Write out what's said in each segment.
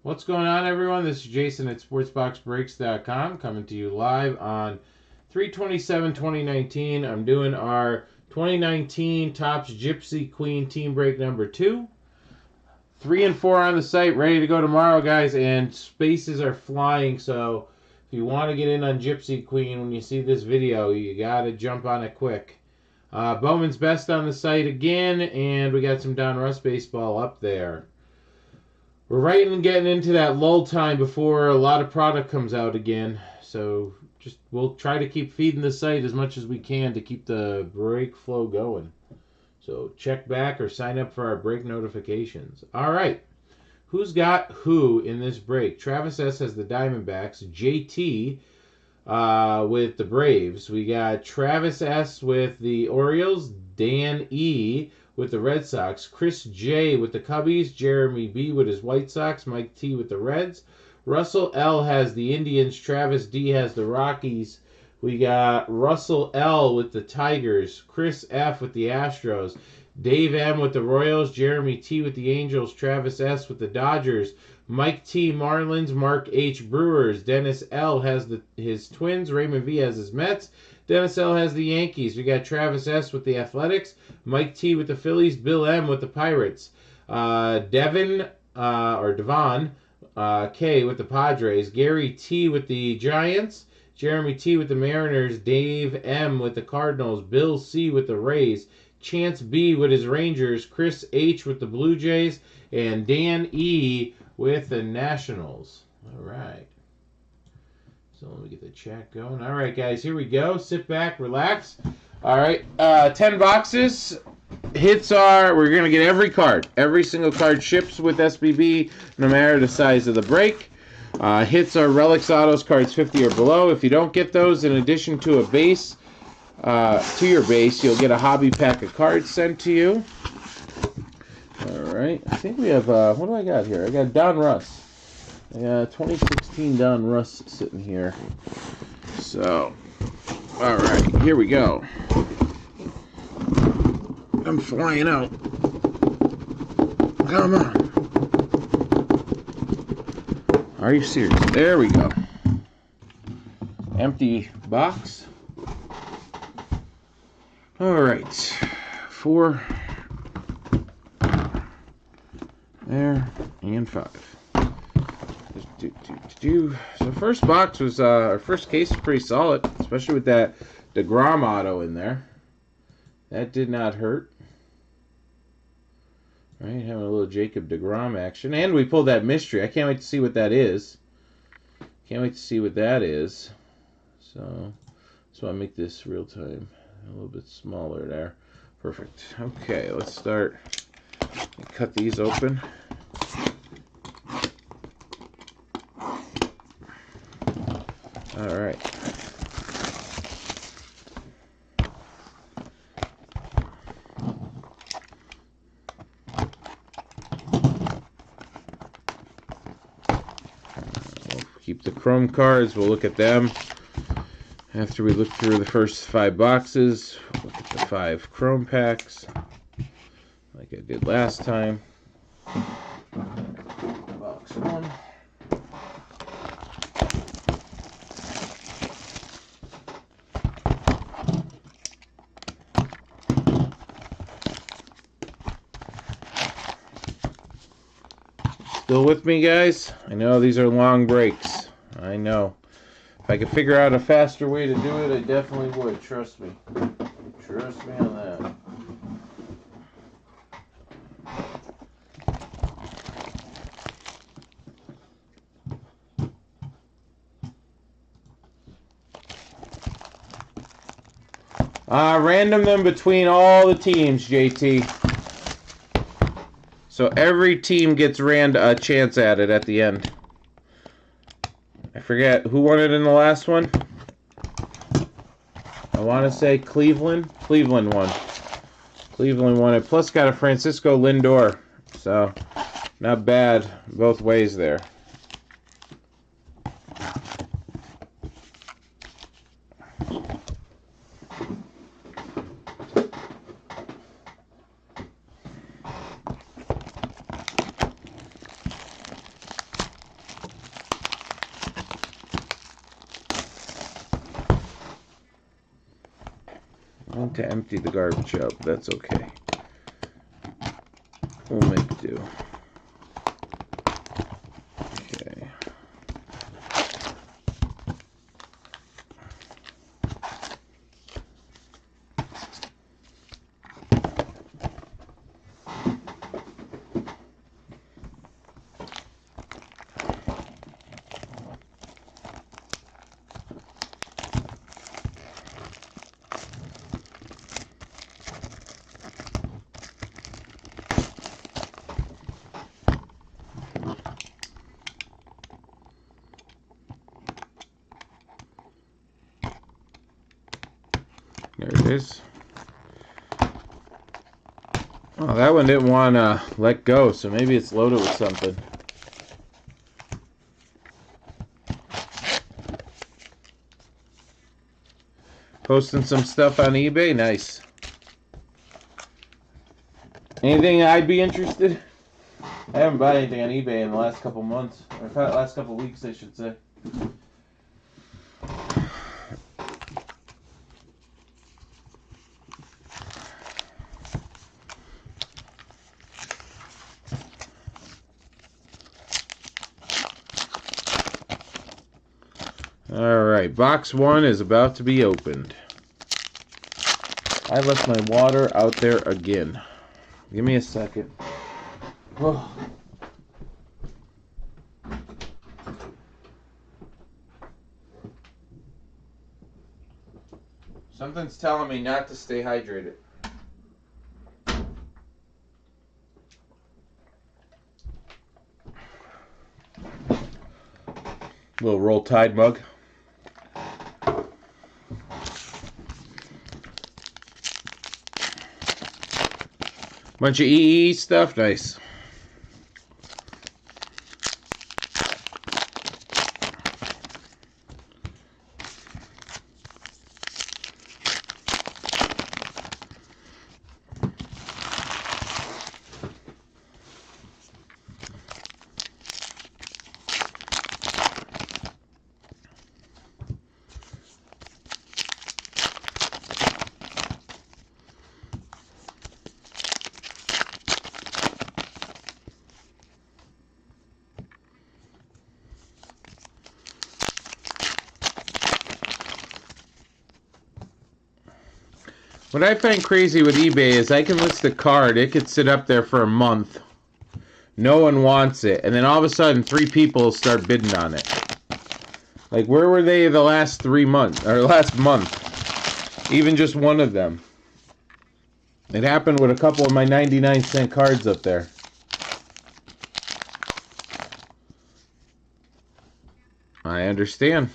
What's going on, everyone? This is Jason at SportsBoxBreaks.com coming to you live on 3/27/2019. I'm doing our 2019 Topps Gypsy Queen Team Break number 2. 3 and 4 on the site, ready to go tomorrow, guys, and spaces are flying, so if you want to get in on Gypsy Queen when you see this video, you got to jump on it quick. Bowman's Best on the site again, and we got some Don Russ baseball up there. We're right in getting into that lull time before a lot of product comes out again, so we'll try to keep feeding the site as much as we can to keep the break flow going. So check back or sign up for our break notifications. All right, who's got who in this break? Travis S. has the Diamondbacks. JT with the Braves. We got Travis S. with the Orioles. Dan E. with the Red Sox. Chris J. with the Cubbies. Jeremy B. with his White Sox. Mike T. with the Reds. Russell L. has the Indians. Travis D. has the Rockies. We got Russell L. with the Tigers. Chris F. with the Astros. Dave M. with the Royals. Jeremy T. with the Angels. Travis S. with the Dodgers. Mike T. Marlins. Mark H. Brewers. Dennis L. has his Twins. Raymond V. has his Mets. Dennis L. has the Yankees. We got Travis S. with the Athletics. Mike T. with the Phillies. Bill M. with the Pirates. Devon K. with the Padres. Gary T. with the Giants. Jeremy T. with the Mariners. Dave M. with the Cardinals. Bill C. with the Rays. Chance B. with his Rangers. Chris H. with the Blue Jays. And Dan E. with the Nationals. All right. So let me get the chat going. All right, guys, here we go. Sit back, relax. All right, 10 boxes. Hits are, we're going to get every card. Every single card ships with SBB, no matter the size of the break. Hits are Relics Autos, cards 50 or below. If you don't get those, in addition to a base, to your base, you'll get a hobby pack of cards sent to you. All right, I think we have, what do I got here? I got Don Russ. 2016 Don Russ sitting here. So, all right, here we go. I'm flying out. Come on. Are you serious? There we go. Empty box. All right. 4. There. And 5. So first box was, our first case was pretty solid, especially with that DeGrom auto in there. That did not hurt. Right, having a little Jacob DeGrom action. And we pulled that mystery. I can't wait to see what that is. Can't wait to see what that is. So, that's why I make this real time. A little bit smaller there. Perfect. Okay, let's start. Cut these open. All right. We'll keep the Chrome cards. We'll look at them after we look through the first 5 boxes. Look at the 5 Chrome packs, like I did last time. Box 1. Still with me, guys? I know these are long breaks. I know. If I could figure out a faster way to do it, I definitely would. Trust me. Trust me on that. Random them between all the teams, JT. So every team gets a chance at it at the end. I forget who won it in the last one. I want to say Cleveland. Cleveland won. Cleveland won it. Plus got a Francisco Lindor. So not bad both ways there. to empty the garbage out. That's okay. We'll make do. Okay. There it is. Oh, that one didn't want to let go, so maybe it's loaded with something. Posting some stuff on eBay? Nice. Anything I'd be interested? I haven't bought anything on eBay in the last couple months. Or last couple weeks, I should say. Alright, box 1 is about to be opened. I left my water out there again. Give me a second. Oh. Something's telling me not to stay hydrated. Little Roll Tide mug. Bunch of EE stuff, nice. What I find crazy with eBay is I can list a card, it could sit up there for a month. No one wants it. And then all of a sudden, 3 people start bidding on it. Like, where were they the last 3 months? Or last month? Even just one of them. It happened with a couple of my 99-cent cards up there. I understand.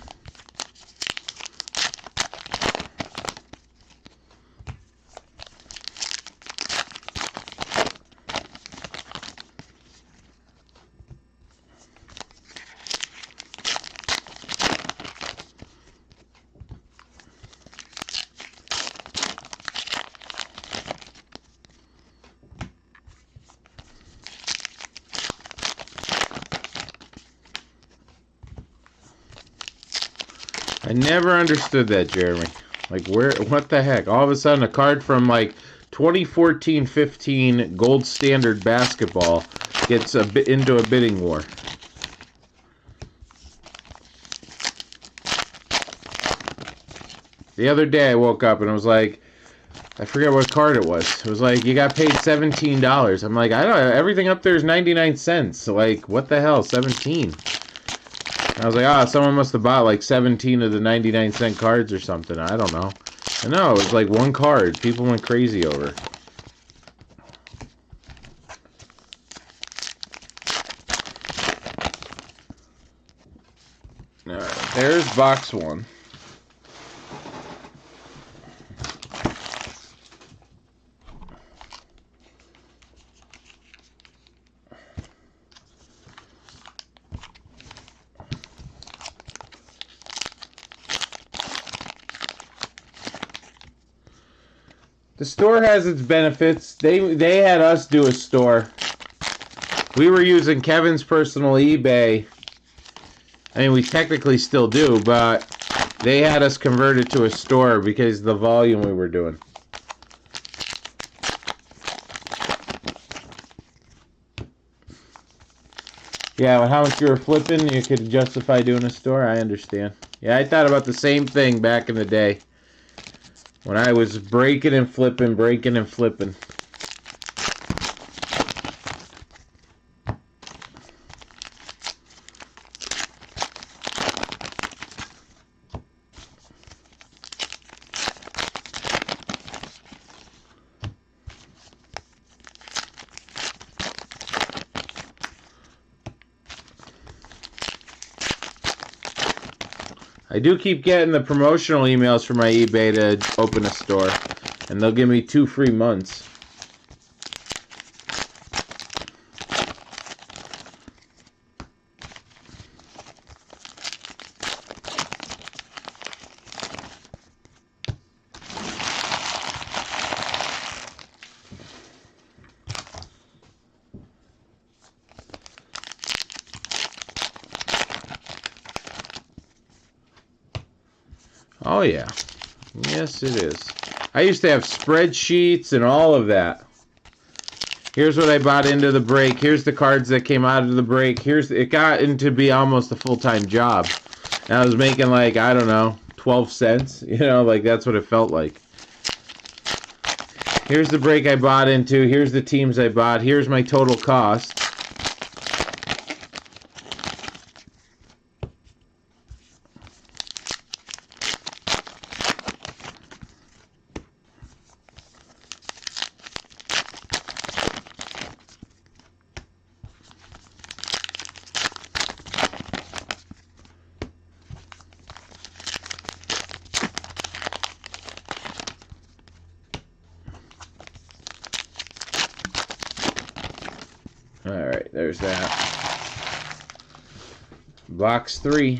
I never understood that, Jeremy. Like, what the heck? All of a sudden, a card from, like, 2014-15 gold standard basketball gets into a bidding war. The other day, I woke up and it was like, I forget what card it was. It was like, you got paid $17. I'm like, I don't know, everything up there is 99 cents. So, like, what the hell, 17? I was like, someone must have bought like 17 of the 99-cent cards or something. I don't know. I know, it was like one card. People went crazy over. Alright, there's box 1. The store has its benefits. They had us do a store. We were using Kevin's personal eBay. I mean, we technically still do, but they had us convert it to a store because of the volume we were doing. Yeah, with how much you were flipping, you could justify doing a store. I understand. Yeah, I thought about the same thing back in the day when I was breaking and flipping, breaking and flipping. I do keep getting the promotional emails from my eBay to open a store, and they'll give me 2 free months. Oh yeah, yes it is. I used to have spreadsheets and all of that. Here's what I bought into the break. Here's the cards that came out of the break. It got into be almost a full-time job. And I was making like, I don't know, 12 cents. You know, like that's what it felt like. Here's the break I bought into. Here's the teams I bought. Here's my total cost. Alright, there's that. Box 3.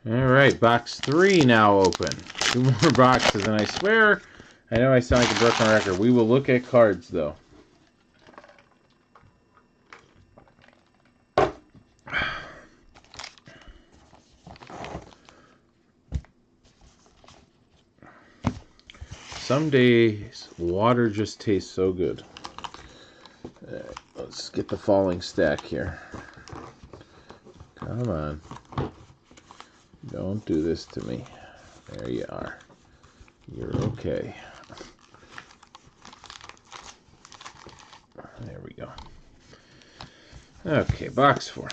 Alright, box 3 now open. 2 more boxes, and I swear, I know I sound like a broken record. We will look at cards, though. Some days, water just tastes so good. Alright, let's get the falling stack here. Come on. Don't do this to me. There you are. You're okay. we go. Okay, box 4.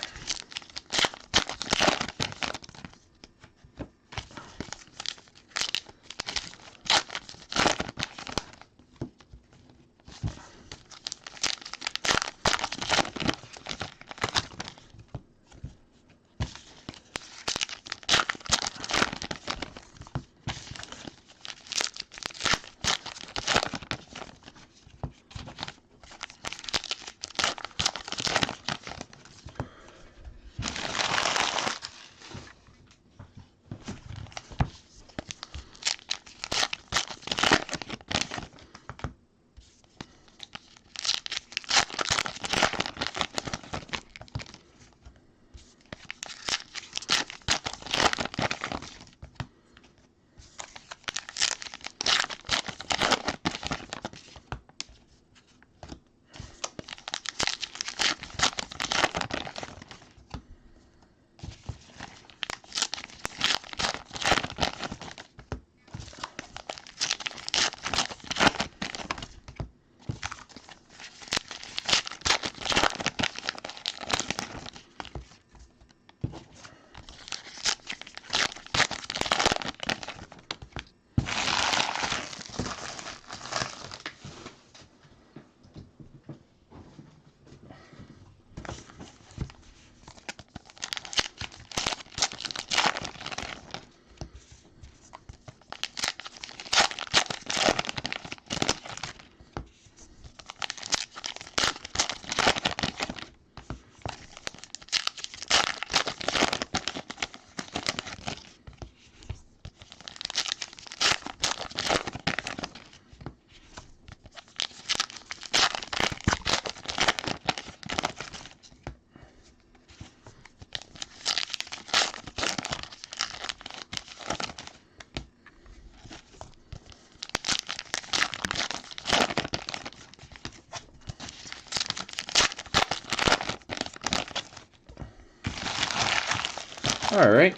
Alright,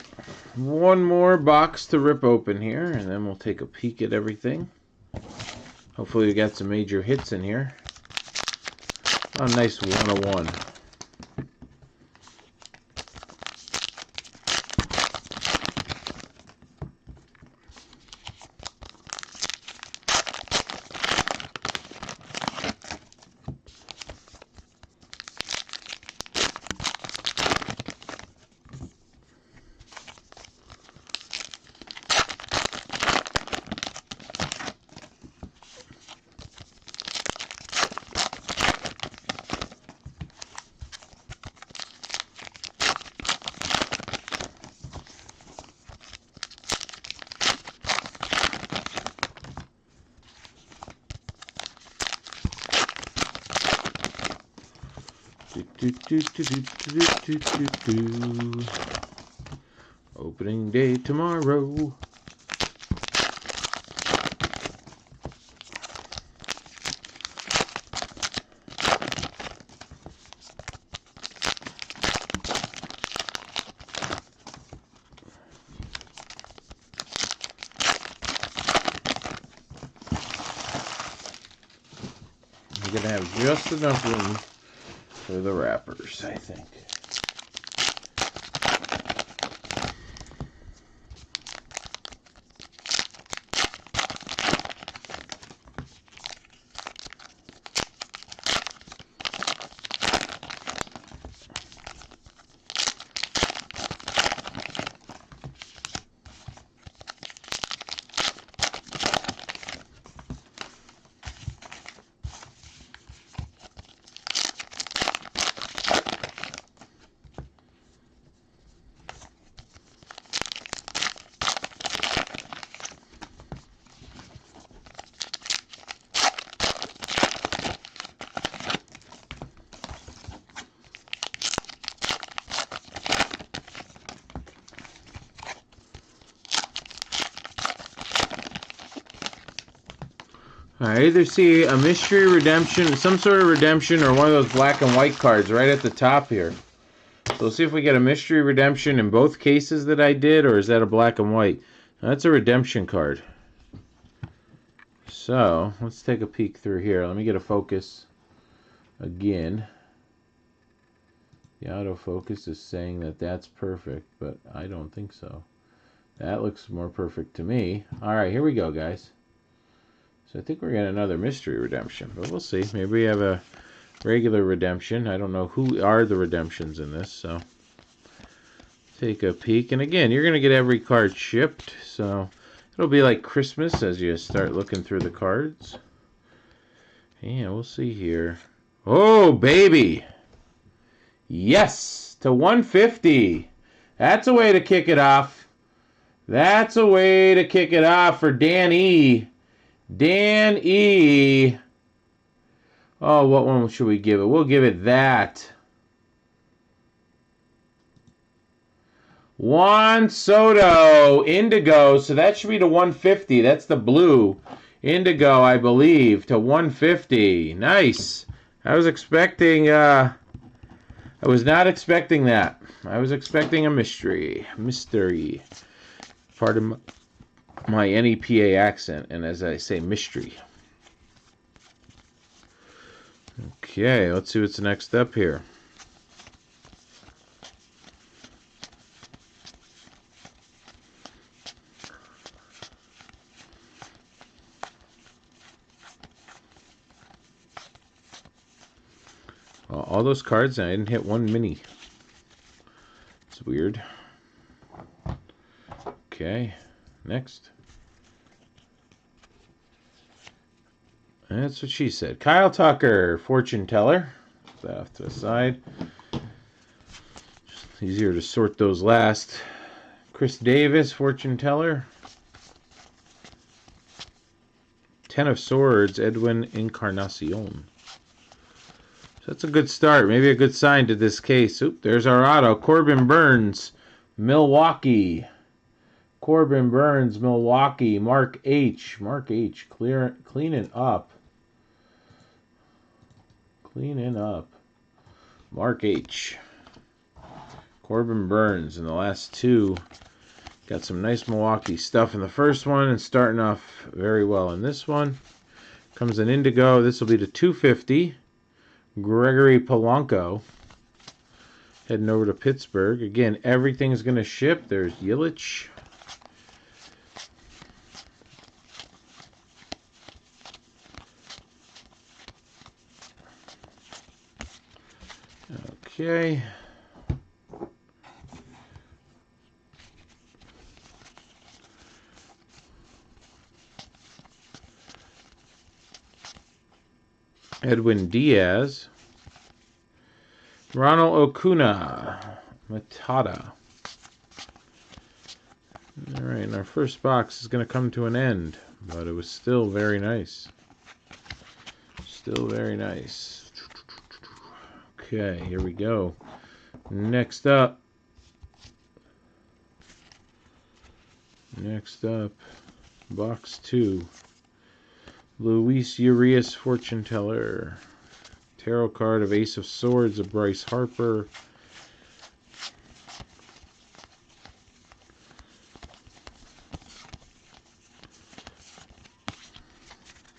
one more box to rip open here, and then we'll take a peek at everything. Hopefully we got some major hits in here. Oh, nice 101. Opening day tomorrow. You're gonna have just enough room for the wrappers, I think. I either see a mystery redemption, some sort of redemption, or one of those black and white cards right at the top here. So we'll see if we get a mystery redemption in both cases that I did, or is that a black and white? That's a redemption card. So let's take a peek through here. Let me get a focus Again, the autofocus is saying that that's perfect, but I don't think so. That looks more perfect to me. All right, here we go, guys. So I think we're getting another mystery redemption, but we'll see. Maybe we have a regular redemption. I don't know who are the redemptions in this, so take a peek. And again, you're going to get every card shipped, so it'll be like Christmas as you start looking through the cards. Yeah, we'll see here. Oh, baby! Yes, to 150. That's a way to kick it off. That's a way to kick it off for Dan E. Dan E. Oh, what one should we give it? We'll give it that. Juan Soto, Indigo. So that should be to 150. That's the blue. Indigo, I believe, to 150. Nice. I was expecting, I was not expecting that. I was expecting a mystery. Mystery. Pardon my NEPA accent, and as I say, mystery. Okay, let's see what's next up here. All those cards, and I didn't hit one mini. It's weird. Okay, next. That's what she said. Kyle Tucker, fortune teller. Put that off to the side. Just easier to sort those last. Chris Davis, fortune teller. Ten of Swords, Edwin Encarnacion. So that's a good start. Maybe a good sign to this case. Oop, there's our auto. Corbin Burns, Milwaukee. Corbin Burns, Milwaukee. Mark H. Mark H. Cleaning up. Cleaning up. Mark H. Corbin Burns in the last two. Got some nice Milwaukee stuff in the first one and starting off very well in this one. Comes an Indigo. This will be to 250. Gregory Polanco. Heading over to Pittsburgh. Again, everything's going to ship. There's Yelich. Okay. Edwin Diaz. Ronald Acuna. Matata. All right, and our first box is going to come to an end, but it was still very nice. Still very nice. Okay, here we go. Next up. Next up, box 2. Luis Urias, fortune teller. Tarot card of Ace of Swords of Bryce Harper.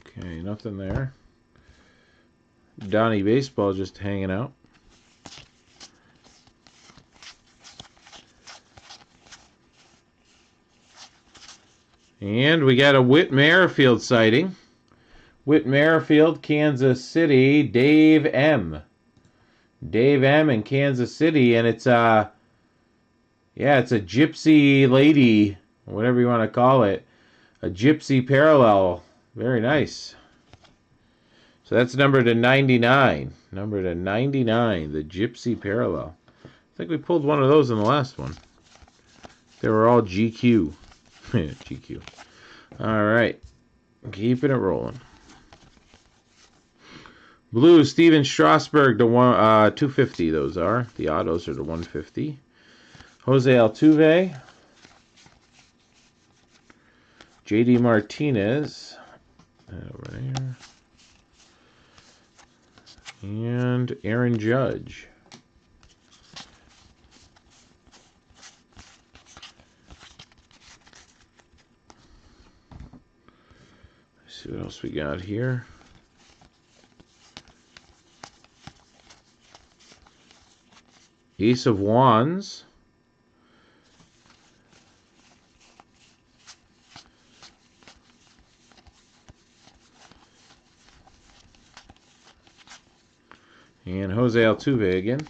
Okay, nothing there. Donnie Baseball just hanging out. And we got a Whit Merrifield sighting. Whit Merrifield, Kansas City, Dave M. Dave M in Kansas City, and it's yeah, it's a Gypsy lady, whatever you want to call it. A Gypsy parallel. Very nice. So that's number to 99. Number to 99, the Gypsy parallel. I think we pulled one of those in the last one. They were all GQ. GQ. All right. Keeping it rolling. Blue, Steven Strasburg to 250. Those are. The autos are to 150. Jose Altuve. JD Martinez. Over there. And Aaron Judge. Let's see what else we got here. Ace of Wands. And Jose Altuve again.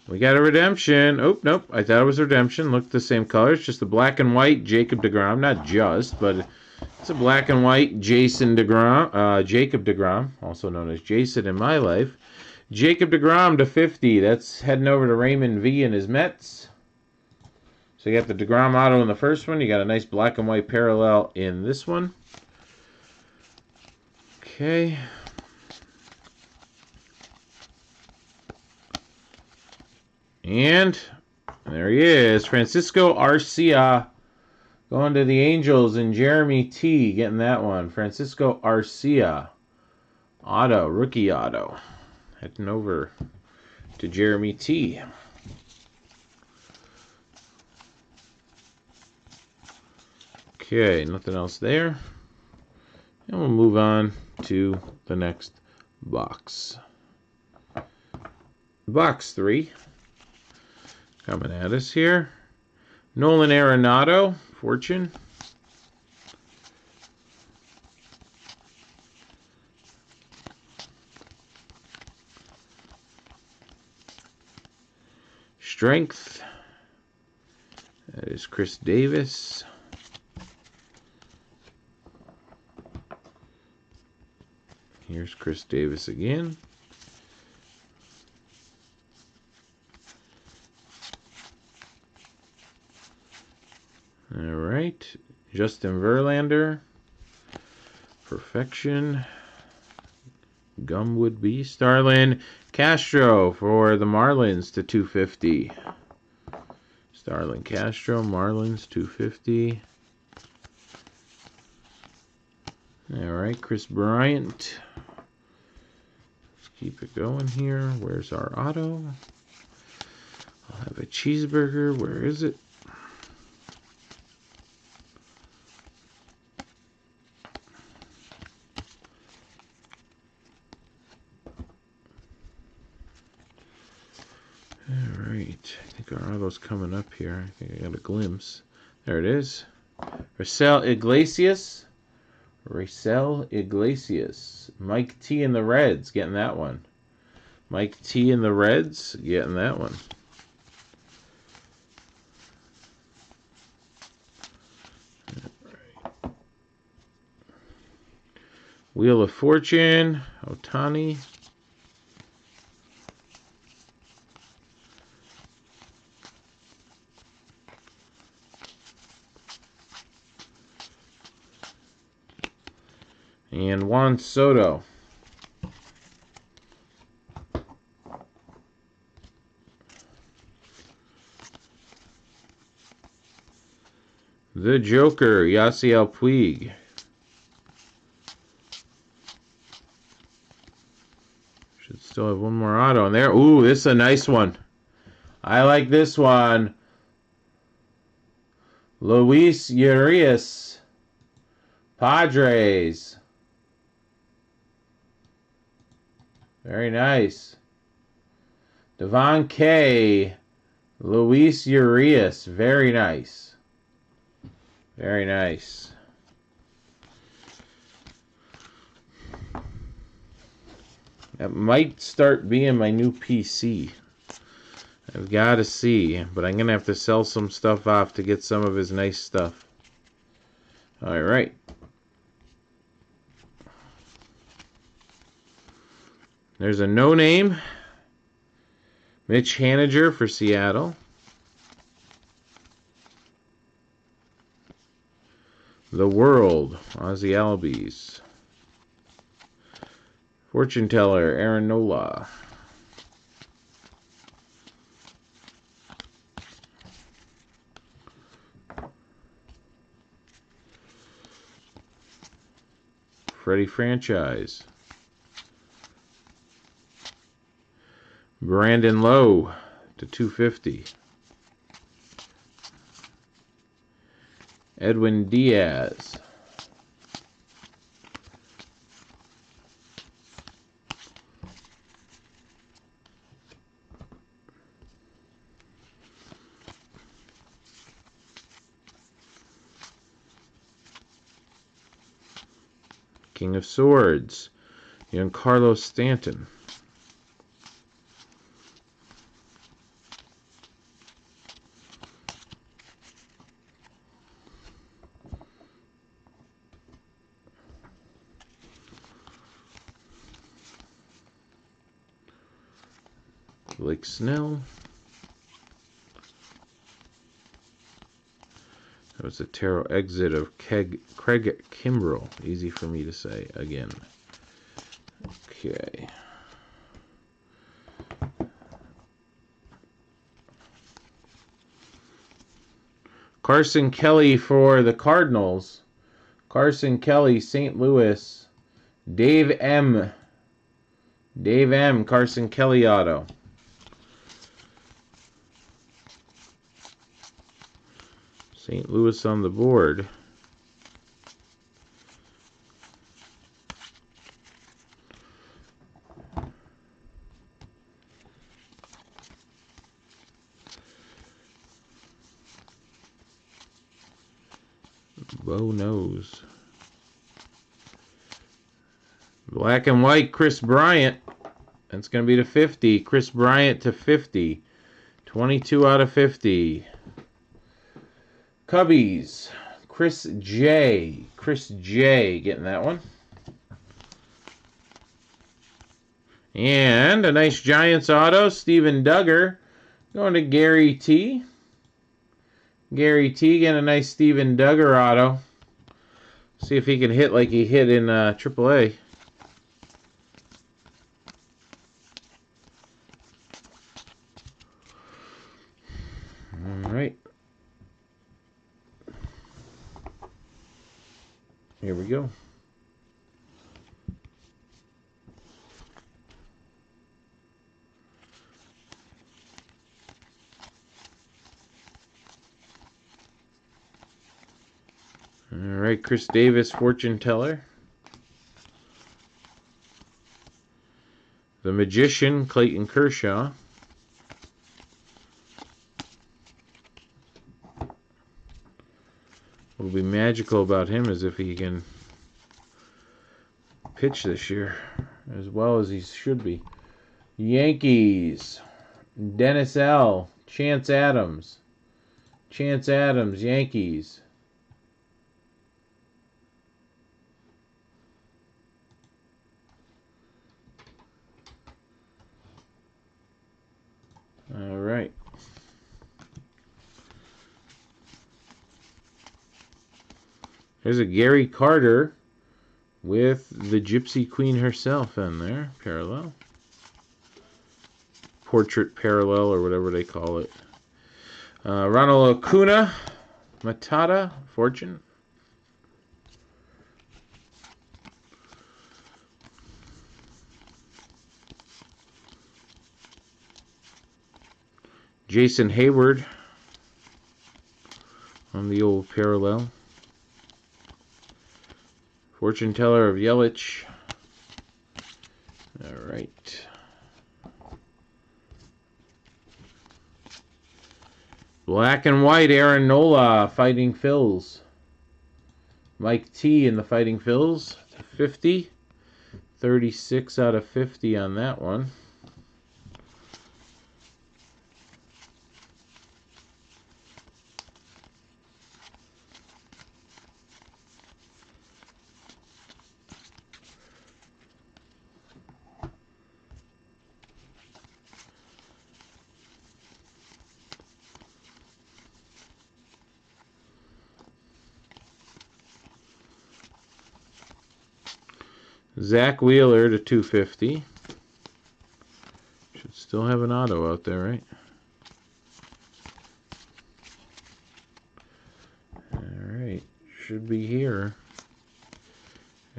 We got a redemption. Oh, nope. I thought it was a redemption. Looked the same colors. Just a black and white Jacob deGrom. Not just, but it's a black and white Jason deGrom. Jacob deGrom, also known as Jason in my life. Jacob deGrom /50. That's heading over to Raymond V and his Mets. So you got the deGrom auto in the first one. You got a nice black and white parallel in this one. Okay. And there he is. Francisco Arcia going to the Angels, and Jeremy T getting that one. Francisco Arcia. Auto, rookie auto. Heading over to Jeremy T. Okay, nothing else there. And we'll move on to the next box. Box 3. Coming at us here. Nolan Arenado, Fortune. Strength. That is Chris Davis. Here's Chris Davis again. All right. Justin Verlander. Perfection. Gum would be. Starlin Castro for the Marlins /250. Starlin Castro, Marlins /250. All right, Chris Bryant. Let's keep it going here. Where's our auto? I'll have a cheeseburger. Where is it? All right, I think our auto's coming up here. I think I got a glimpse. There it is. Raisel Iglesias. Mike T in the Reds getting that one. Mike T in the Reds getting that one. Right. Wheel of Fortune, Ohtani. And Juan Soto. The Joker, Yasiel Puig. Should still have one more auto in there. Ooh, this is a nice one. I like this one. Luis Urias, Padres. Very nice. Devon K. Luis Urias. Very nice. Very nice. That might start being my new PC. I've got to see. But I'm going to have to sell some stuff off to get some of his nice stuff. All right. There's a no-name. Mitch Haniger for Seattle. The World, Ozzie Albies. Fortune Teller, Aaron Nola. Freddie Franchise. Brandon Lowe /250. Edwin Diaz. King of Swords, Giancarlo Stanton. Blake Snell. That was a tarot exit of Craig Kimbrell. Easy for me to say again. Okay. Carson Kelly for the Cardinals. Carson Kelly, St. Louis. Dave M. Carson Kelly auto. St. Louis on the board. Bo knows. Black and white, Chris Bryant. That's going to be to 50. Chris Bryant to 50. 22 out of 50. Cubbies. Chris J. Getting that one. And a nice Giants auto. Steven Duggar. Going to Gary T. Gary T. Getting a nice Steven Duggar auto. See if he can hit like he hit in AAA. All right. Here we go. All right, Chris Davis, fortune teller. The Magician, Clayton Kershaw. What will be magical about him is if he can pitch this year as well as he should be. Yankees, Dennis L. Chance Adams, Yankees. All right. There's a Gary Carter with the Gypsy Queen herself in there. Parallel. Portrait parallel or whatever they call it. Ronald Acuna. Matata. Fortune. Jason Hayward on the old parallel. Fortune teller of Yelich. All right. Black and white, Aaron Nola, Fighting Phils. Mike T in the Fighting Phils, 50. 36 out of 50 on that one. Zach Wheeler to 250. Should still have an auto out there, right? Alright, should be here.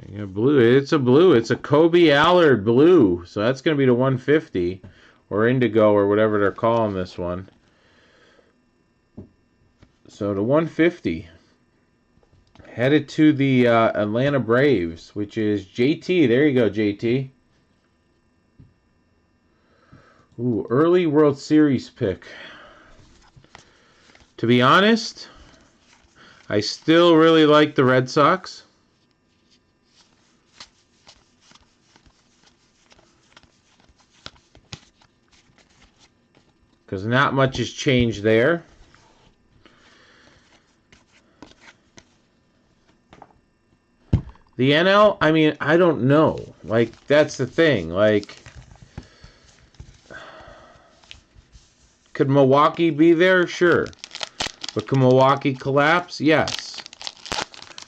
Yeah, blue. It's a blue. It's a Kobe Allard blue. So that's going to be to 150 or indigo or whatever they're calling this one. So to 150. Headed to the Atlanta Braves, which is JT. There you go, JT. Ooh, early World Series pick. To be honest, I still really like the Red Sox. because not much has changed there. The NL, I mean, I don't know. Like, that's the thing. Like, could Milwaukee be there? Sure. But can Milwaukee collapse? Yes.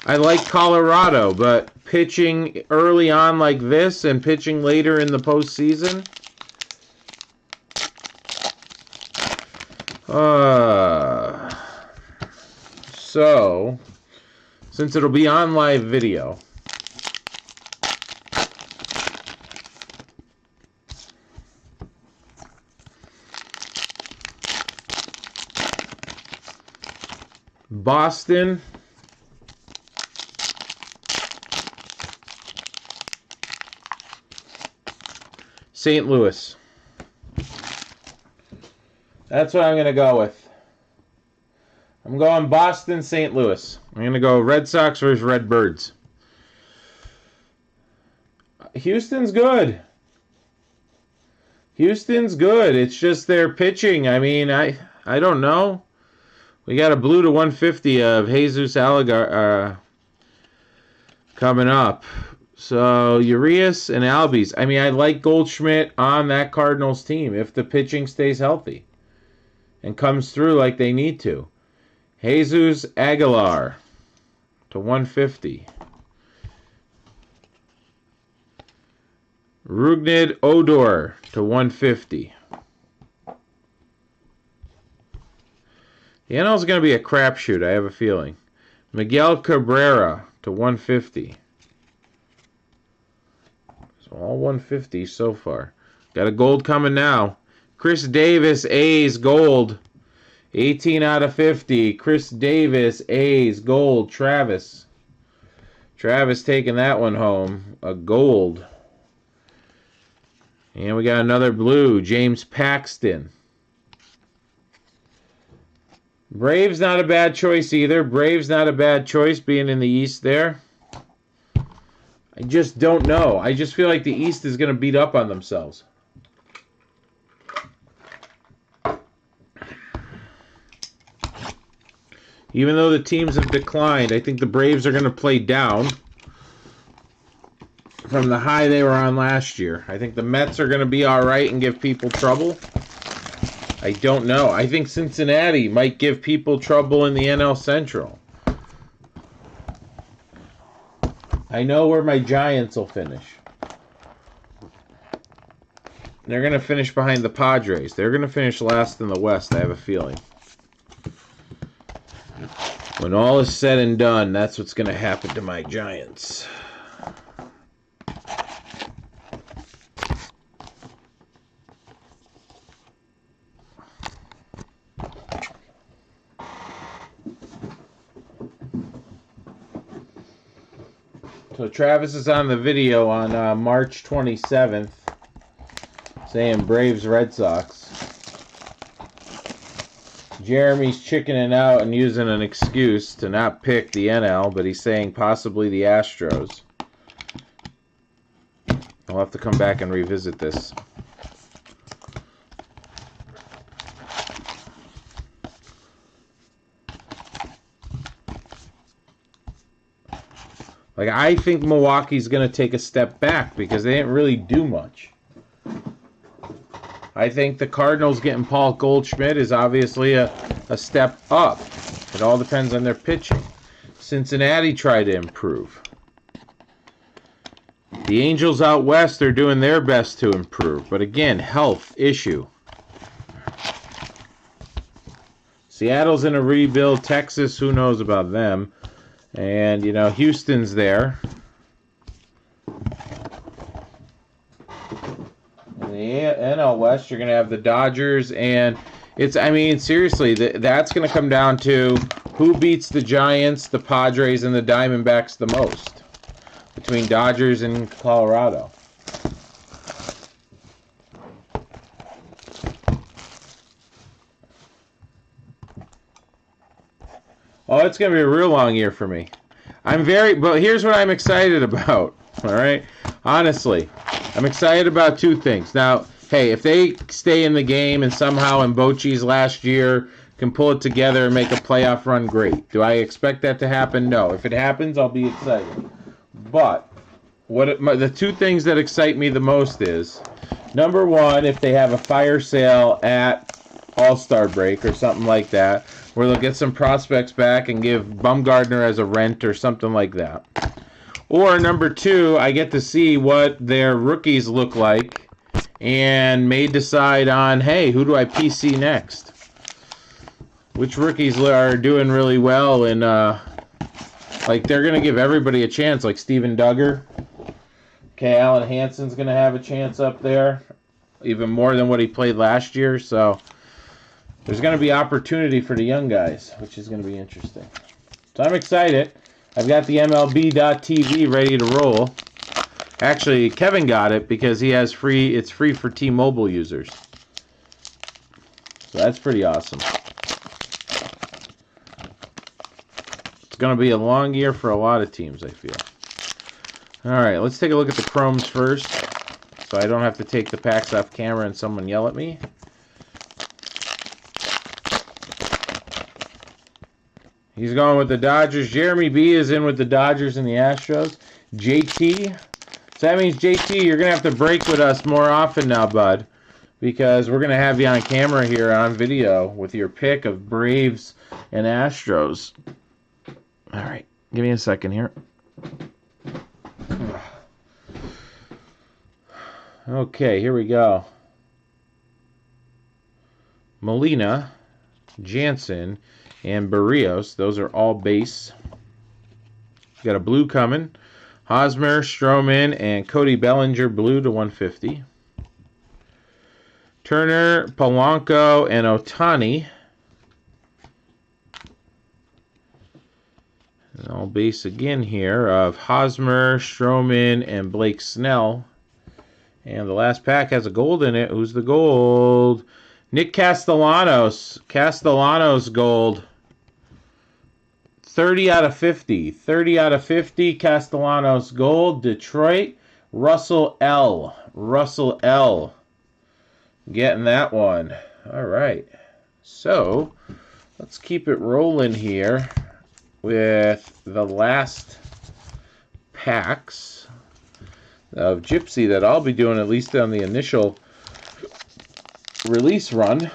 I like Colorado, but pitching early on like this and pitching later in the postseason? So, since it'll be on live video, Boston, St. Louis. That's what I'm going to go with. I'm going Boston, St. Louis. I'm going to go Red Sox versus Red Birds. Houston's good. Houston's good. It's just their pitching. I mean, I don't know. We got a blue to 150 of Jesus Alligar coming up. So, Urias and Albies. I mean, I like Goldschmidt on that Cardinals team if the pitching stays healthy and comes through like they need to. Jesus Aguilar to 150. Rugnid Odor to 150. The NL is going to be a crapshoot, I have a feeling. Miguel Cabrera to 150. So all 150 so far. Got a gold coming now. Chris Davis, A's, gold. 18 out of 50. Chris Davis, A's, gold. Travis. Travis taking that one home. A gold. And we got another blue. James Paxton. Braves not a bad choice either. Braves not a bad choice being in the East there. I just don't know. I just feel like the East is going to beat up on themselves. Even though the teams have declined, I think the Braves are going to play down from the high they were on last year. I think the Mets are going to be all right and give people trouble. I don't know. I think Cincinnati might give people trouble in the NL Central. I know where my Giants will finish. They're going to finish behind the Padres. They're going to finish last in the West, I have a feeling. When all is said and done, that's what's going to happen to my Giants. So Travis is on the video on March 27th saying Braves Red Sox. Jeremy's chickening out and using an excuse to not pick the NL, but he's saying possibly the Astros. I'll have to come back and revisit this. Like, I think Milwaukee's going to take a step back because they didn't really do much. I think the Cardinals getting Paul Goldschmidt is obviously a step up. It all depends on their pitching. Cincinnati tried to improve. The Angels out west are doing their best to improve. But again, health issue. Seattle's in a rebuild. Texas, who knows about them. And, you know, Houston's there. In the NL West, you're going to have the Dodgers. And it's, I mean, seriously, that's going to come down to who beats the Giants, the Padres, and the Diamondbacks the most. Between Dodgers and Colorado. Oh, it's going to be a real long year for me. But here's what I'm excited about, all right? Honestly, I'm excited about two things. Now, hey, if they stay in the game and somehow Mbocci's last year can pull it together and make a playoff run, great. Do I expect that to happen? No. If it happens, I'll be excited. But the two things that excite me the most is, number one, if they have a fire sale at All-Star break or something like that, where they'll get some prospects back and give Bumgardner as a rent or something like that. Or number two, I get to see what their rookies look like and may decide on, hey, who do I PC next? Which rookies are doing really well, and like they're going to give everybody a chance, like Steven Duggar. Okay, Alan Hansen's going to have a chance up there, even more than what he played last year. So there's going to be opportunity for the young guys, which is going to be interesting. So I'm excited. I've got the MLB.TV ready to roll. Actually, Kevin got it because he has free. It's free for T-Mobile users. So that's pretty awesome. It's going to be a long year for a lot of teams, I feel. All right, let's take a look at the Chromes first, so I don't have to take the packs off camera and someone yell at me. He's going with the Dodgers. Jeremy B is in with the Dodgers and the Astros. JT. So that means, JT, you're going to have to break with us more often now, bud, because we're going to have you on camera here on video with your pick of Braves and Astros. All right, give me a second here. Okay, here we go. Molina, Jansen, and Barrios. Those are all base. Got a blue coming. Hosmer, Stroman, and Cody Bellinger, blue to 150. Turner, Polanco, and Ohtani. And all base again here of Hosmer, Stroman, and Blake Snell. And the last pack has a gold in it. Who's the gold? Nick Castellanos. Castellanos gold. 30 out of 50. 30 out of 50. Castellanos gold. Detroit. Russell L. Russell L. Getting that one. All right. So, let's keep it rolling here with the last packs of Gypsy that I'll be doing, at least on the initial release run.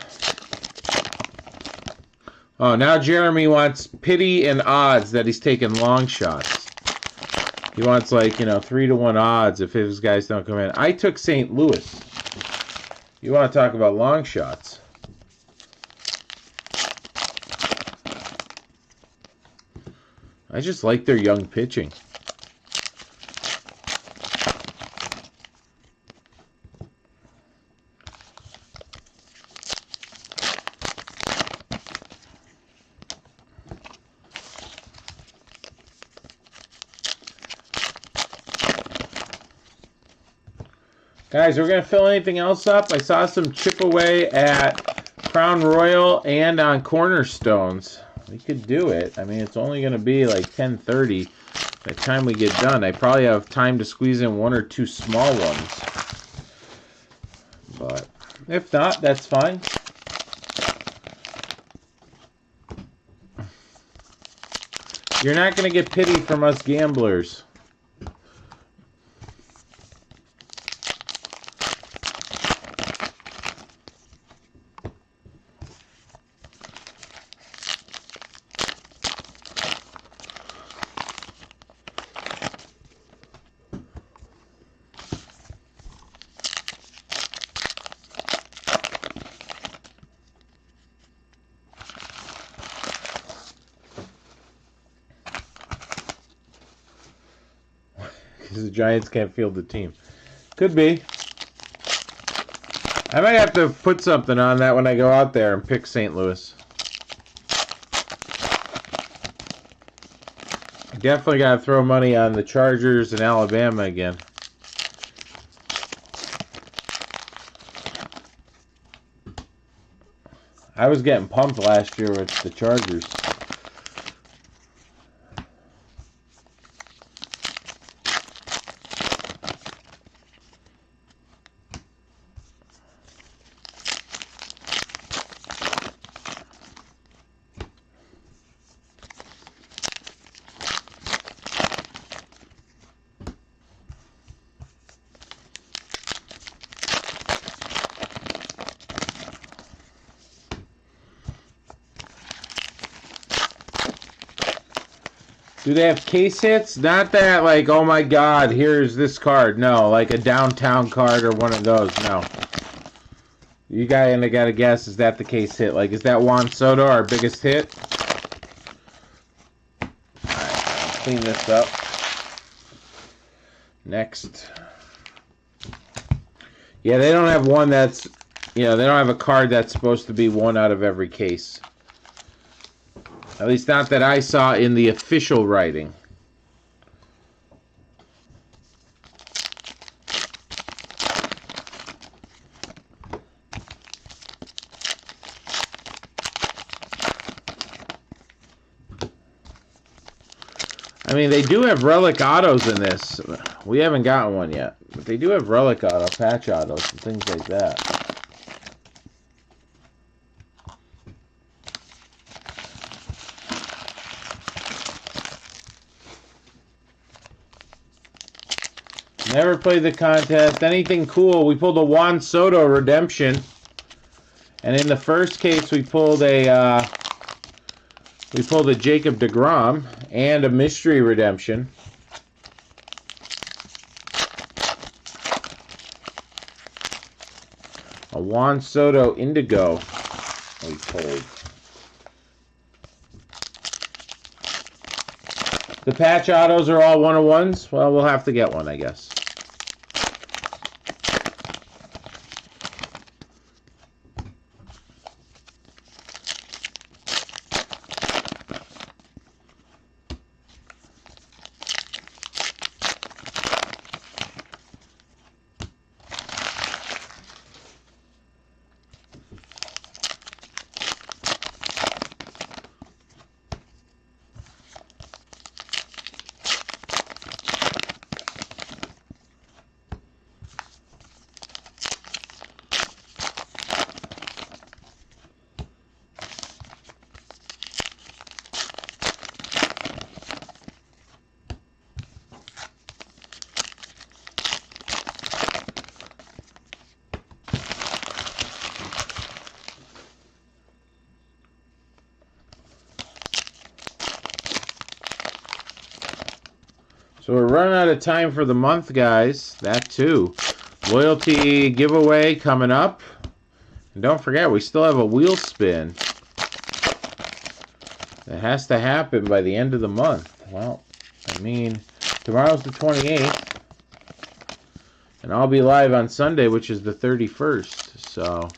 Oh, now Jeremy wants pity and odds that he's taking long shots. He wants, like, 3-to-1 odds if his guys don't come in. I took St. Louis. You want to talk about long shots? I just like their young pitching. Guys, we're going to fill anything else up. I saw some chip away at Crown Royal and on Cornerstones. We could do it. I mean, it's only going to be like 10:30 by the time we get done. I probably have time to squeeze in one or two small ones. But if not, that's fine. You're not going to get pity from us gamblers. Because the Giants can't field the team. Could be. I might have to put something on that when I go out there and pick St. Louis. I definitely got to throw money on the Chargers and Alabama again. I was getting pumped last year with the Chargers. Do they have case hits? Not that, like, oh my god, here's this card. No, like a downtown card or one of those. No. You gotta guess, is that the case hit? Like, is that Juan Soto our biggest hit? Alright, clean this up. Next. Yeah, they don't have one that's, they don't have a card that's supposed to be one out of every case. At least not that I saw in the official writing. I mean, they do have relic autos in this. We haven't gotten one yet. But they do have relic auto, patch autos, and things like that. Never played the contest. Anything cool? We pulled a Juan Soto redemption. And in the first case, we pulled a Jacob deGrom and a mystery redemption. A Juan Soto Indigo we pulled. The patch autos are all 101s. Well, we'll have to get one, I guess. So we're running out of time for the month, guys. That too. Loyalty giveaway coming up. And don't forget, we still have a wheel spin. It has to happen by the end of the month. Well, I mean, tomorrow's the 28th. And I'll be live on Sunday, which is the 31st. So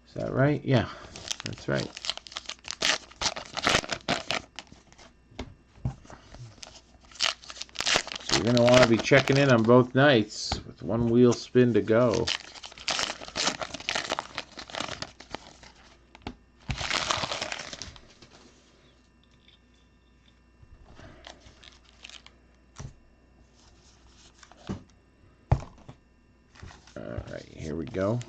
is that right? Yeah, that's right. You're going to want to be checking in on both nights with one wheel spin to go. Alright, here we go.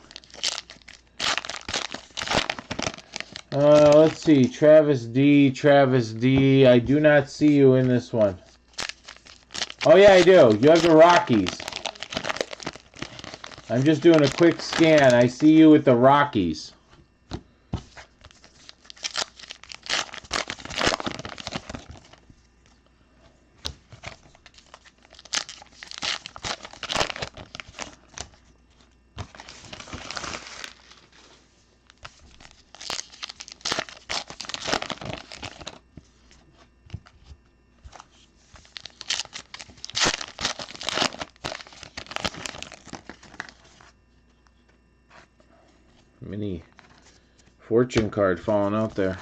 Let's see. Travis D. I do not see you in this one. Oh, yeah, I do. You have the Rockies. I'm just doing a quick scan. I see you with the Rockies. Mini fortune card falling out there.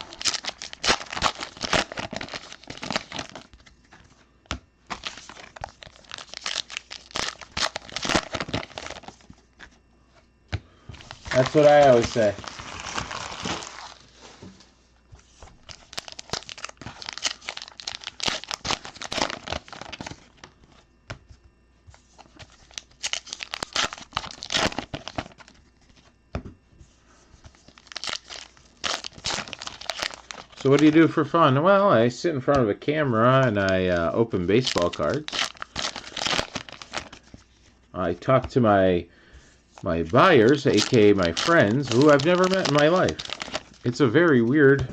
That's what I always say. So what do you do for fun? Well, I sit in front of a camera and I open baseball cards. I talk to my buyers, aka my friends, who I've never met in my life. It's a very weird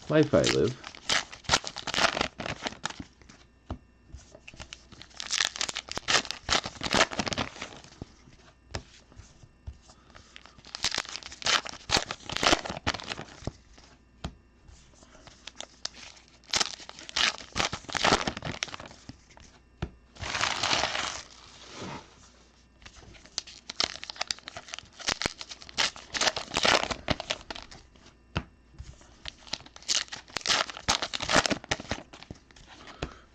life I live.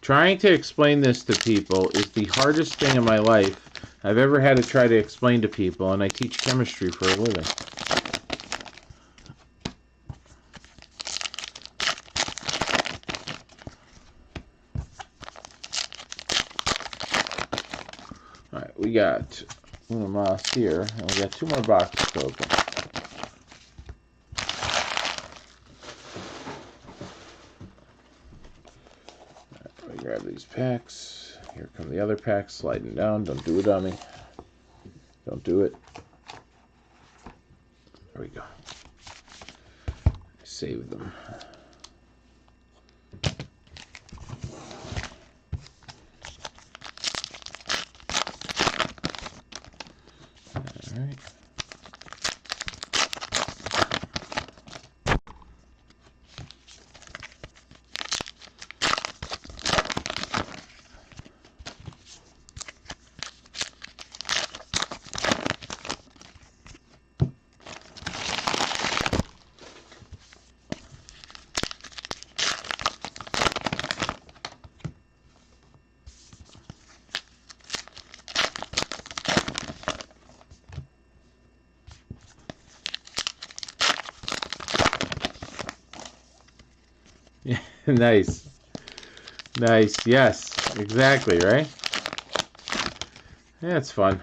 Trying to explain this to people is the hardest thing in my life I've ever had to try to explain to people, and I teach chemistry for a living. Alright, we got one moss here, and we got 2 more boxes to open. Grab these packs. Here come the other packs sliding down. Don't do it on me. Don't do it. There we go. Save them. All right. Nice. Nice. Yes, exactly, right? Yeah, it's fun.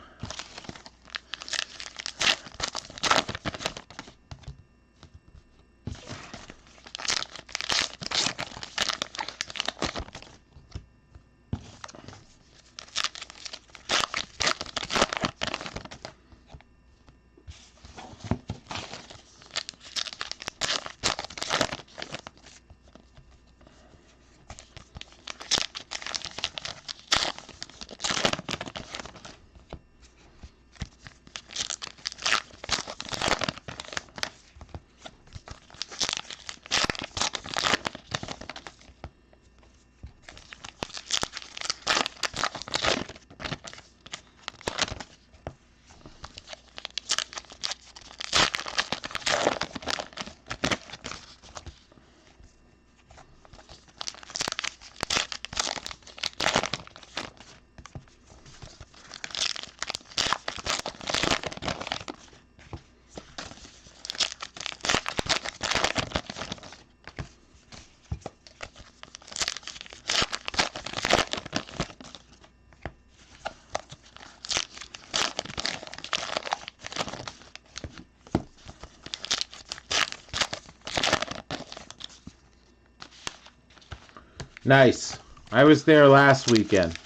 Nice. I was there last weekend.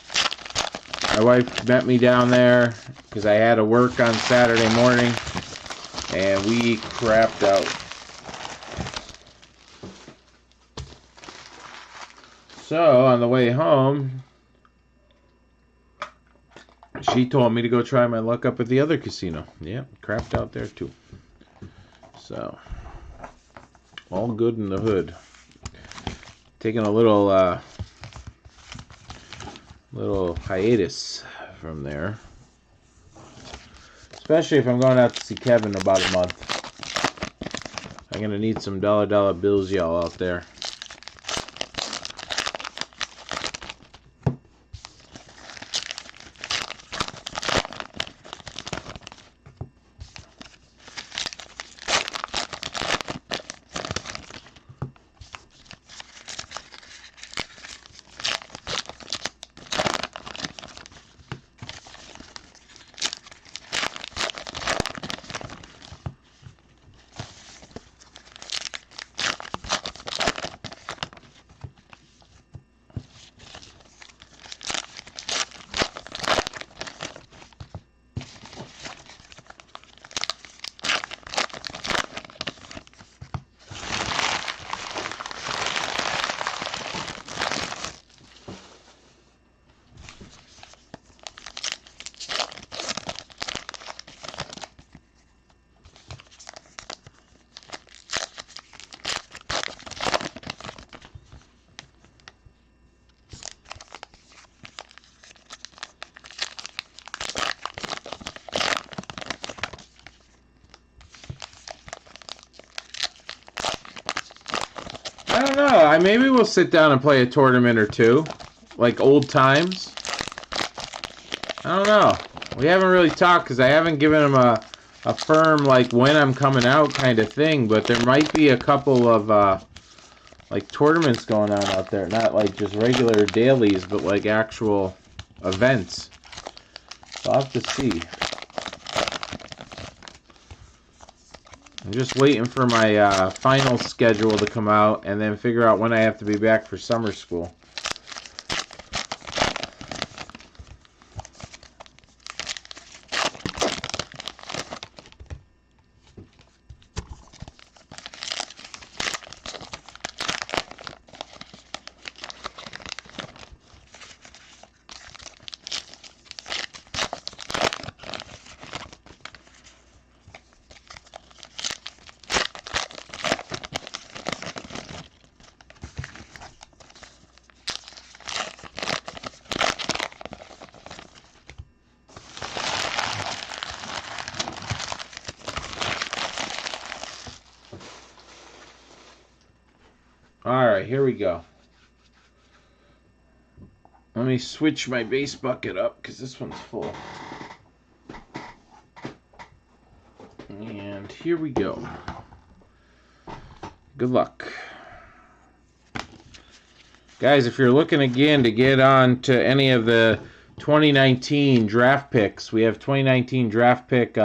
My wife met me down there because I had to work on Saturday morning, and we crapped out. So, on the way home, she told me to go try my luck up at the other casino. Yeah, crapped out there too. So, all good in the hood. Taking a little hiatus from there, especially if I'm going out to see Kevin in about a month. I'm gonna need some dollar bills, y'all out there. know. Maybe we'll sit down and play a tournament or two, like old times. I don't know. We haven't really talked because I haven't given him a firm, like, when I'm coming out kind of thing, but there might be a couple of, like, tournaments going on out there. Not, like, just regular dailies, but, like, actual events. So I'll have to see. I'm just waiting for my final schedule to come out and then figure out when I have to be back for summer school. Alright, here we go. Let me switch my base bucket up because this one's full. And here we go. Good luck. Guys, if you're looking again to get on to any of the 2019 draft picks, we have 2019 draft pick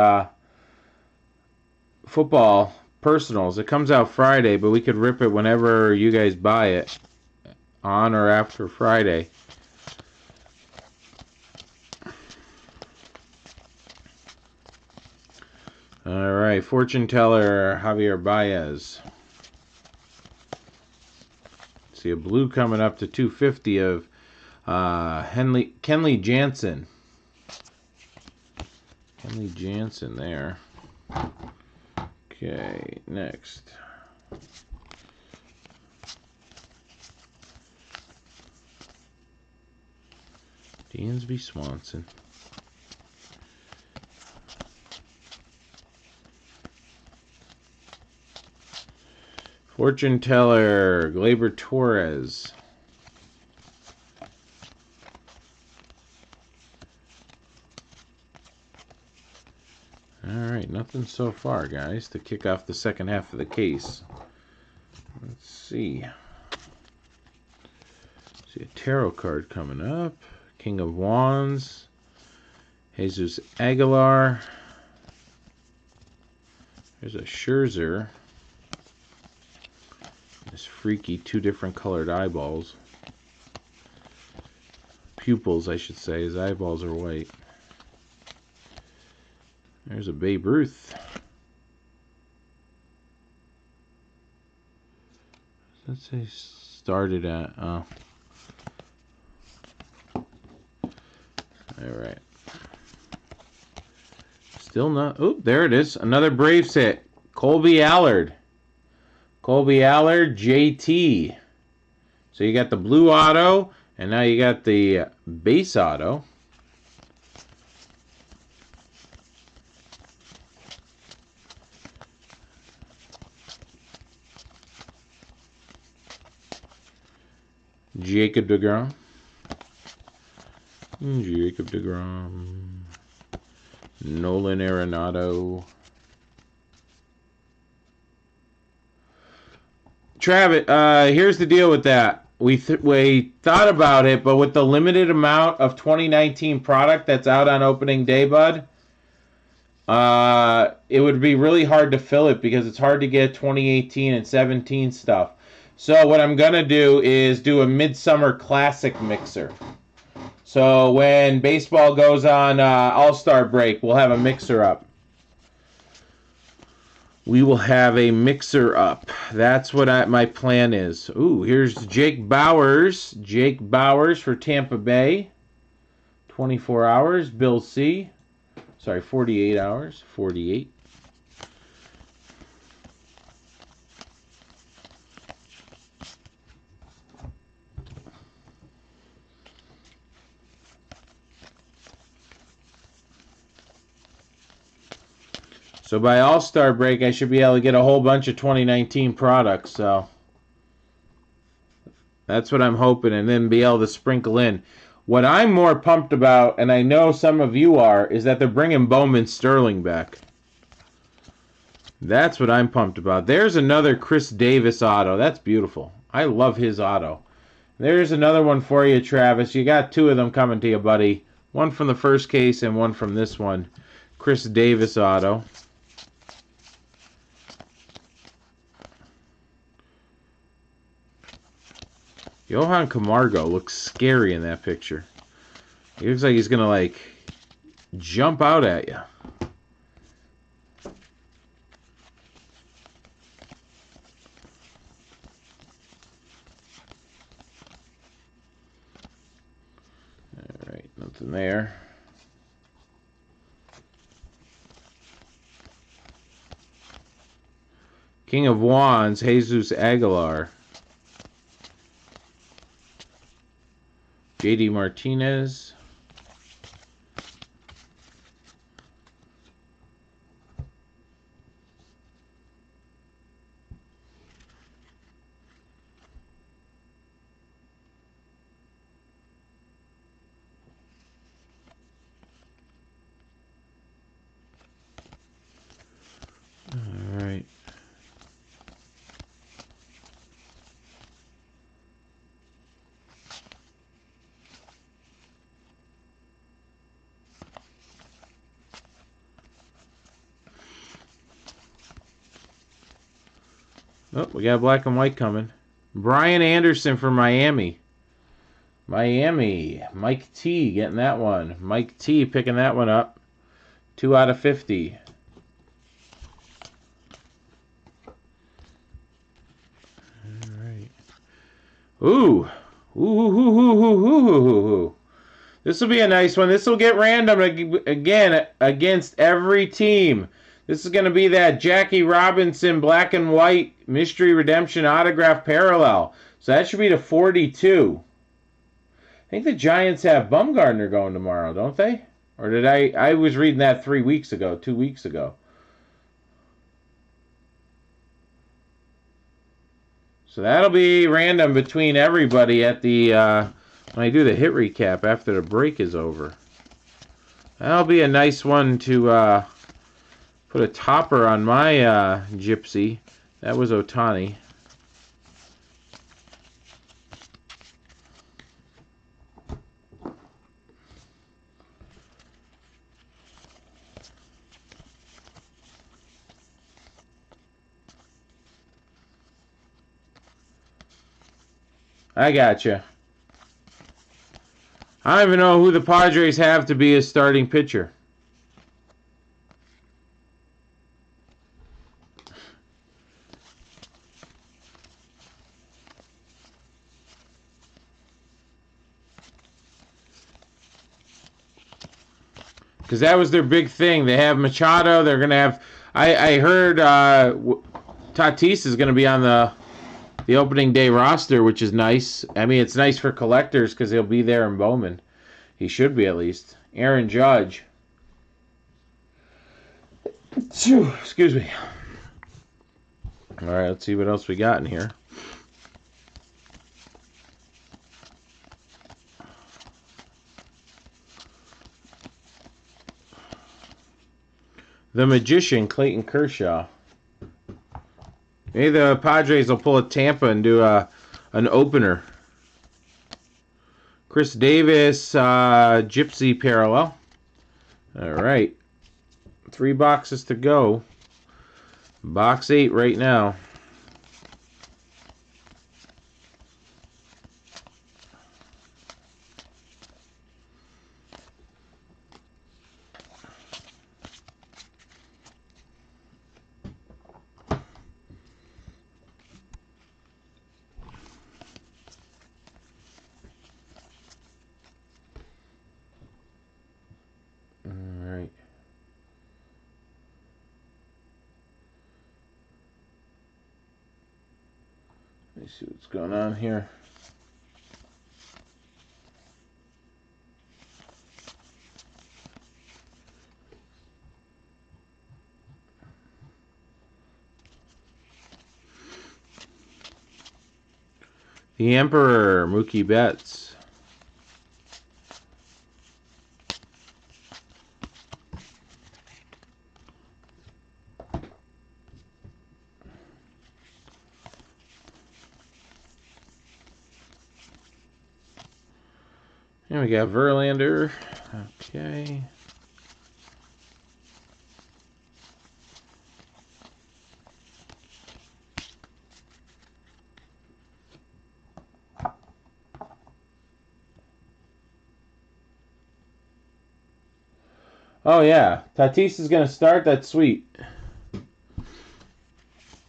football personals. It comes out Friday, but we could rip it whenever you guys buy it, on or after Friday. All right, fortune teller Javier Baez. See a blue coming up to 250 of Kenley Jansen. Kenley Jansen there. Okay, next. Dansby Swanson. Fortune teller Gleyber Torres. Alright, nothing so far, guys, to kick off the second half of the case. Let's see. See a tarot card coming up. King of Wands. Jesus Aguilar. There's a Scherzer. This freaky two different colored eyeballs. Pupils, I should say. His eyeballs are white. There's a Babe Ruth. Let's say started at. Oh. Alright. Still not. Oh, there it is. Another Braves hit. Colby Allard. Colby Allard, JT. So you got the blue auto, and now you got the base auto. Jacob deGrom. Jacob deGrom. Nolan Arenado. Travis, here's the deal with that. We thought about it, but with the limited amount of 2019 product that's out on opening day, bud, it would be really hard to fill it because it's hard to get 2018 and 17 stuff. So what I'm going to do is do a Midsummer Classic mixer. So when baseball goes on All-Star break, we'll have a mixer up. We will have a mixer up. That's what my plan is. Ooh, here's Jake Bowers. Jake Bowers for Tampa Bay. 24 hours. Bill C. Sorry, 48 hours. 48. So by All-Star break, I should be able to get a whole bunch of 2019 products. So That's what I'm hoping, and then be able to sprinkle in. What I'm more pumped about, and I know some of you are, is that they're bringing Bowman Sterling back. That's what I'm pumped about. There's another Chris Davis auto. That's beautiful. I love his auto. There's another one for you, Travis. You got two of them coming to you, buddy. One from the first case and one from this one. Chris Davis auto. Johan Camargo looks scary in that picture. He looks like he's going to, like, jump out at you. Alright, nothing there. King of Wands, Jesus Aguilar. JD Martinez. All right. Oh, we got black and white coming. Brian Anderson for Miami. Miami. Mike T getting that one. Mike T picking that one up. 2 out of 50. All right. Ooh. Ooh. This will be a nice one. This will get random again against every team. This is going to be that Jackie Robinson black and white Mystery Redemption autograph parallel. So that should be to 42. I think the Giants have Bumgarner going tomorrow, don't they? Or did I was reading that 2 weeks ago. So that'll be random between everybody at the when I do the hit recap after the break is over. That'll be a nice one to put a topper on my Gypsy. That was Ohtani. I gotcha. I don't even know who the Padres have to be a starting pitcher. Because that was their big thing. They have Machado. They're going to have... I heard Tatis is going to be on the opening day roster, which is nice. I mean, it's nice for collectors because he'll be there in Bowman. He should be, at least. Aaron Judge. Excuse me. All right, let's see what else we got in here. The Magician, Clayton Kershaw. Maybe the Padres will pull a Tampa and do an opener. Chris Davis, Gypsy parallel. All right. 3 boxes to go. Box 8 right now. Let me see what's going on here. The Emperor, Mookie Betts. And we got Verlander. Okay. Oh, yeah. Tatis is going to start. That's sweet.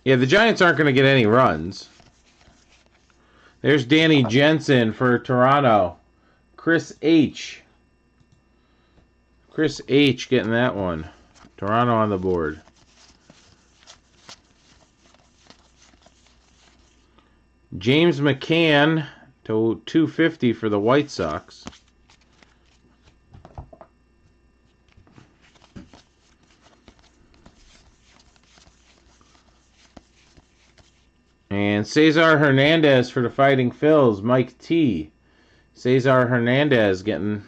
Yeah, the Giants aren't going to get any runs. There's Danny Jensen for Toronto. Chris H. Chris H. getting that one. Toronto on the board. James McCann to 250 for the White Sox. And Cesar Hernandez for the Fighting Phils, Mike T. Cesar Hernandez going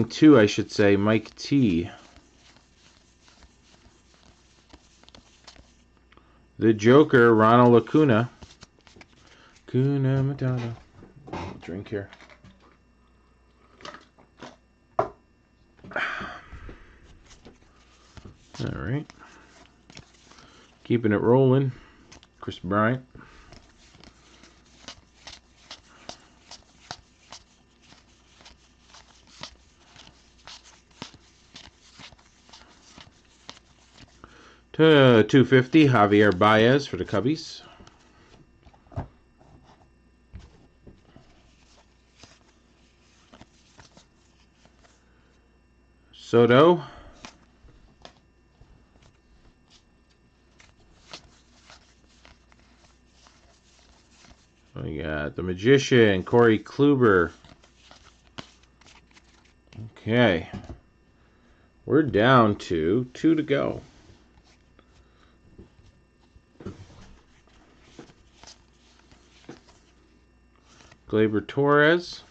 to, I should say, Mike T. The Joker, Ronald Acuna. Acuna Matata. Drink here. All right. Keeping it rolling. Chris Bryant. To 250, Javier Baez for the Cubbies. Soto. We got the Magician, Corey Kluber. Okay. We're down to 2 to go. Gleyber Torres.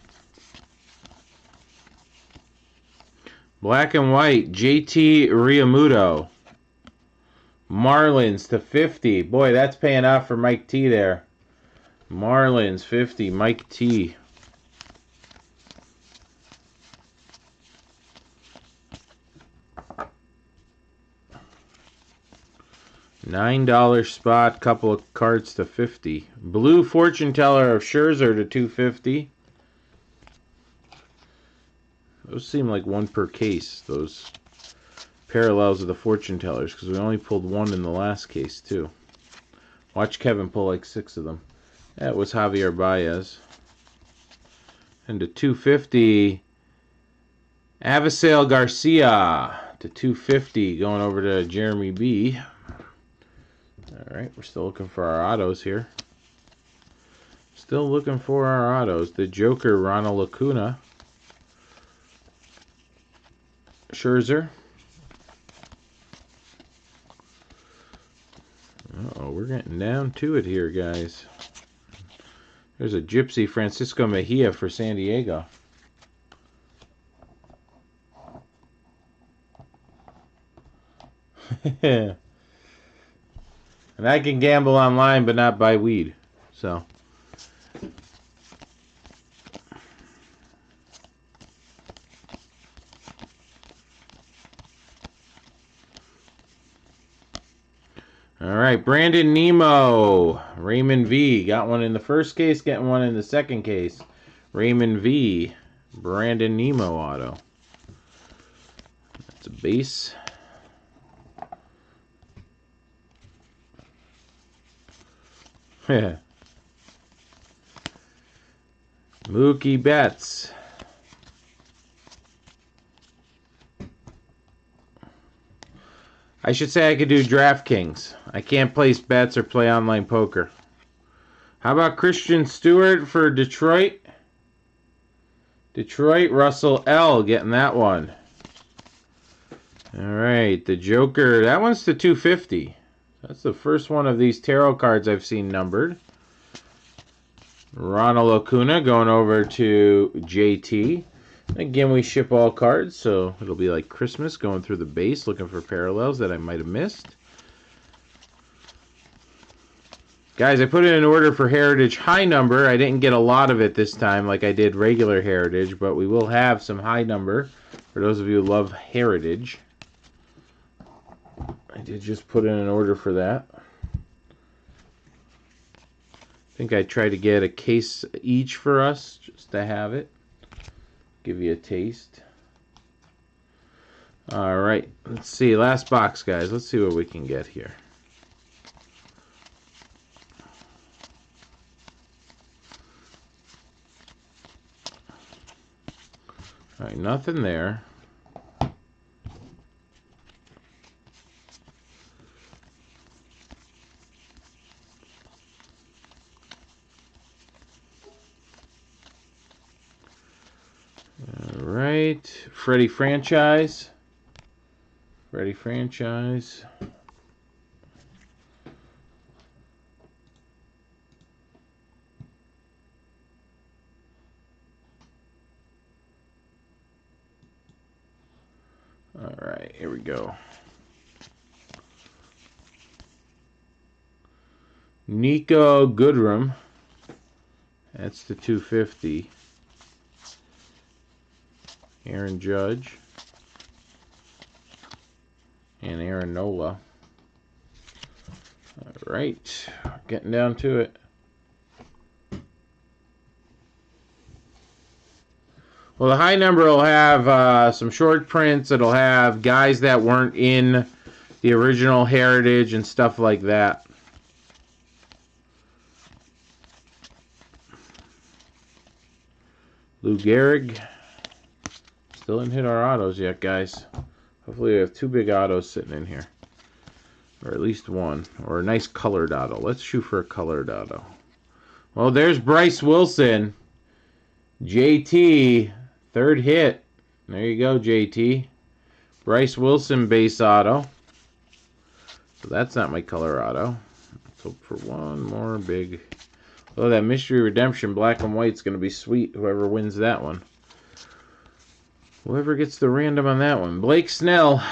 Black and white, JT Realmuto. Marlins to 50. Boy, that's paying off for Mike T there. Marlins 50, Mike T. $9 spot, couple of cards to 50. Blue Fortune Teller of Scherzer to 250. Those seem like one per case, those parallels of the Fortune Tellers, because we only pulled one in the last case, too. Watch Kevin pull like 6 of them. That was Javier Baez. And to 250, Avisail Garcia to 250, going over to Jeremy B. All right, we're still looking for our autos here. Still looking for our autos. The Joker, Ronald Acuna. Scherzer. Uh-oh, we're getting down to it here, guys. There's a Gypsy, Francisco Mejia for San Diego. And I can gamble online, but not buy weed. So. All right, Brandon Nemo, Raymond V. Got one in the first case, getting one in the second case. Raymond V. Brandon Nemo auto. That's a base. Mookie Betts. I should say I could do DraftKings. I can't place bets or play online poker. How about Christian Stewart for Detroit? Detroit, Russell L. getting that one. All right, the Joker. That one's to 250. That's the first one of these tarot cards I've seen numbered. Ronald Acuna going over to JT. Again, we ship all cards, so it'll be like Christmas going through the base looking for parallels that I might have missed. Guys, I put in an order for Heritage high number. I didn't get a lot of it this time like I did regular Heritage, but we will have some high number for those of you who love Heritage. I did just put in an order for that. I think I tried to get a case each for us just to have it. Give you a taste. Alright, let's see. Last box, guys. Let's see what we can get here. Alright, nothing there. Alright, Freddie Franchise. Freddie Franchise. Alright, here we go. Nico Goodrum. That's the 250. Aaron Judge. And Aaron Nola. Alright, getting down to it. Well, the high number will have some short prints. It'll have guys that weren't in the original Heritage and stuff like that. Lou Gehrig. Still didn't hit our autos yet, guys. Hopefully we have 2 big autos sitting in here. Or at least one. Or a nice colored auto. Let's shoot for a colored auto. Well, there's Bryce Wilson. JT. 3rd hit. There you go, JT. Bryce Wilson base auto. So that's not my color auto. Let's hope for one more big. Oh, that Mystery Redemption black and white's going to be sweet. Whoever wins that one. Whoever gets the random on that one. Blake Snell.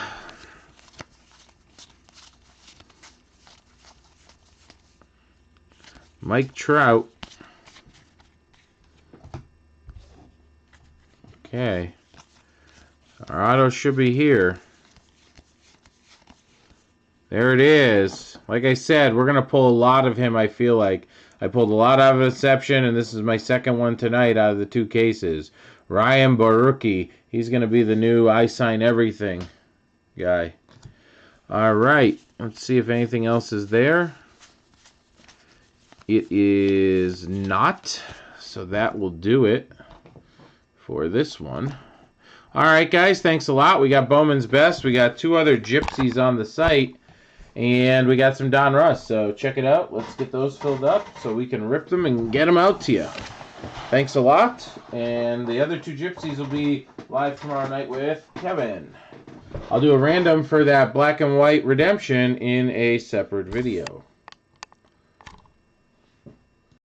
Mike Trout. Okay. Our auto should be here. There it is. Like I said, we're going to pull a lot of him, I feel like. I pulled a lot out of Inception, and this is my second one tonight out of the 2 cases. Ryan Barucki. He's going to be the new I Sign Everything guy. Alright. Let's see if anything else is there. It is not. So that will do it for this one. Alright, guys. Thanks a lot. We got Bowman's Best. We got 2 other Gypsies on the site. And we got some Don Russ. So check it out. Let's get those filled up so we can rip them and get them out to you. Thanks a lot. And the other 2 Gypsies will be live tomorrow night with Kevin. I'll do a random for that black and white redemption in a separate video.